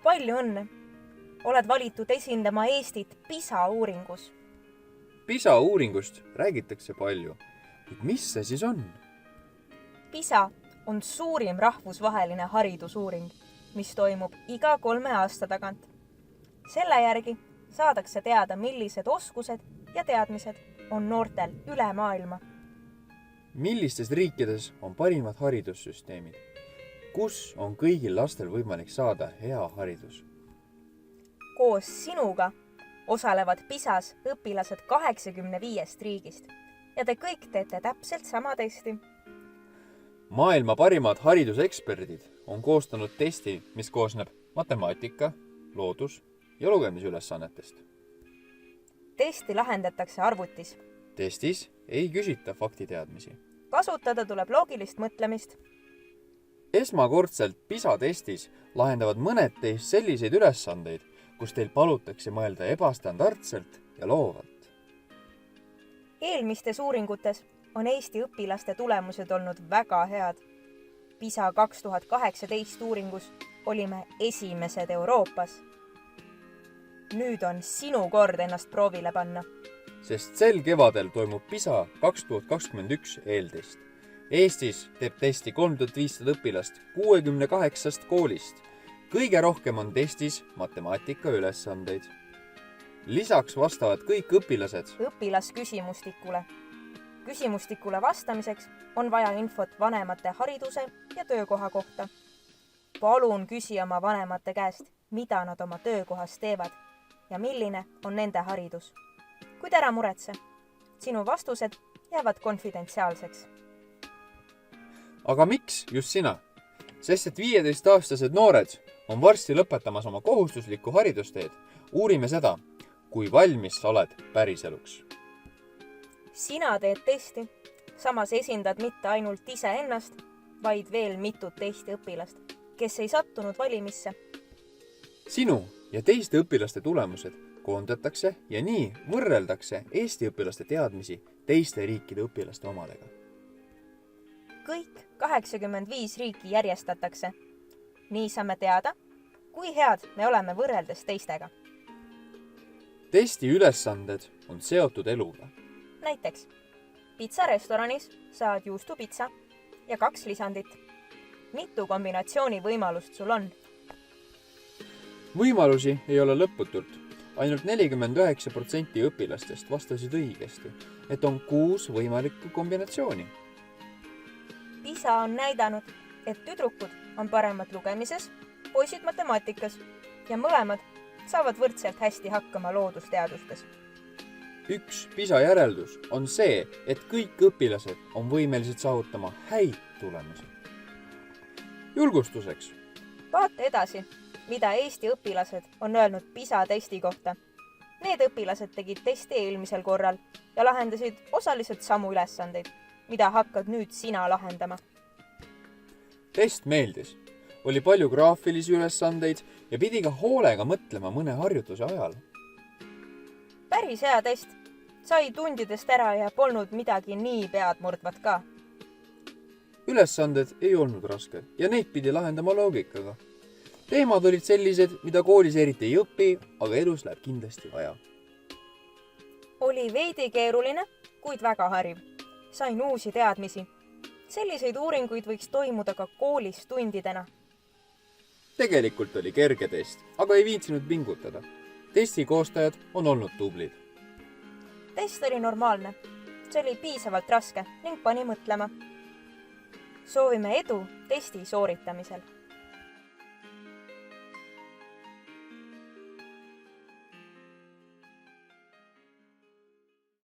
Palju õnne! Oled valitud esindama Eestit PISA uuringus. PISA uuringust räägitakse palju. Mis see siis on? PISA on suurim rahvusvaheline haridusuuring, mis toimub iga 3 aasta tagant. Selle järgi saadakse teada, millised oskused ja teadmised on noortel üle maailma. Millistes riikides on parimad haridussüsteemid? Kus on kõigil lastel võimalik saada hea haridus? Koos sinuga osalevad PISAs õpilased 85 riigist ja te kõik teete täpselt sama testi. Maailma parimad hariduseksperdid on koostanud testi, mis koosneb matemaatika, loodus ja lugemisülesannetest. Testi lahendatakse arvutis. Testis ei küsita faktiteadmisi. Kasutada tuleb loogilist mõtlemist. Esmakordselt PISA testis lahendavad mõned teist selliseid ülesandeid, kus teil palutakse mõelda ebastandardselt ja loovalt. Eelmistes uuringutes on Eesti õpilaste tulemused olnud väga head. PISA 2018 uuringus olime esimesed Euroopas. Nüüd on sinu kord ennast proovile panna. Sest sel kevadel toimub PISA 2021 eeltest. Eestis teeb testi 3500 õpilast 68 koolist. Kõige rohkem on testis matemaatika ülesandeid. Lisaks vastavad kõik õpilased õpilasküsimustikule. Küsimustikule vastamiseks on vaja infot vanemate hariduse ja töökoha kohta. Palun küsi oma vanemate käest, mida nad oma töökohas teevad ja milline on nende haridus. Kuid ära muretse, sinu vastused jäävad konfidentsiaalseks. Aga miks just sina? Sest et 15-aastased noored on varsti lõpetamas oma kohustuslikku haridusteed. Uurime seda, kui valmis sa oled päriseluks. Sina teed testi, samas esindad mitte ainult iseennast, vaid veel mitut teist õpilast, kes ei sattunud valimisse. Sinu ja teiste õpilaste tulemused koondatakse ja nii võrreldakse Eesti õpilaste teadmisi teiste riikide õpilaste omadega. Kõik 85 riiki järjestatakse. Nii saame teada, kui head me oleme võrreldes teistega. Testi ülesanded on seotud eluga. Näiteks, pitsarestoranis saad juustupitsa ja 2 lisandit. Mitu kombinatsiooni võimalust sul on? Võimalusi ei ole lõputult. Ainult 49% õpilastest vastasid õigesti, et on 6 võimalikku kombinatsiooni. PISA on näidanud, et tüdrukud on paremad lugemises, poisid matemaatikas ja mõlemad saavad võrdselt hästi hakkama loodusteadustes. Üks PISA järeldus on see, et kõik õpilased on võimelised saavutama häid tulemusi. Julgustuseks. Vaata edasi, mida Eesti õpilased on öelnud PISA testi kohta. Need õpilased tegid testi eelmisel korral ja lahendasid osaliselt samu ülesandeid, mida hakkad nüüd sina lahendama. Test meeldis. Oli palju graafilisi ülesandeid ja pidi ka hoolega mõtlema mõne harjutuse ajal. Päris hea test. Sai tundidest ära ja polnud midagi nii peadmurdvat ka. Ülesanded ei olnud rasked ja neid pidi lahendama loogikaga. Teemad olid sellised, mida koolis eriti ei õpi, aga elus läheb kindlasti vaja. Oli veidi keeruline, kuid väga hariv. Sain uusi teadmisi. Selliseid uuringuid võiks toimuda ka koolis tundidena. Tegelikult oli kerge test, aga ei viitsinud pingutada. Testi koostajad on olnud tublid. Test oli normaalne. See oli piisavalt raske ning pani mõtlema. Soovime edu testi sooritamisel.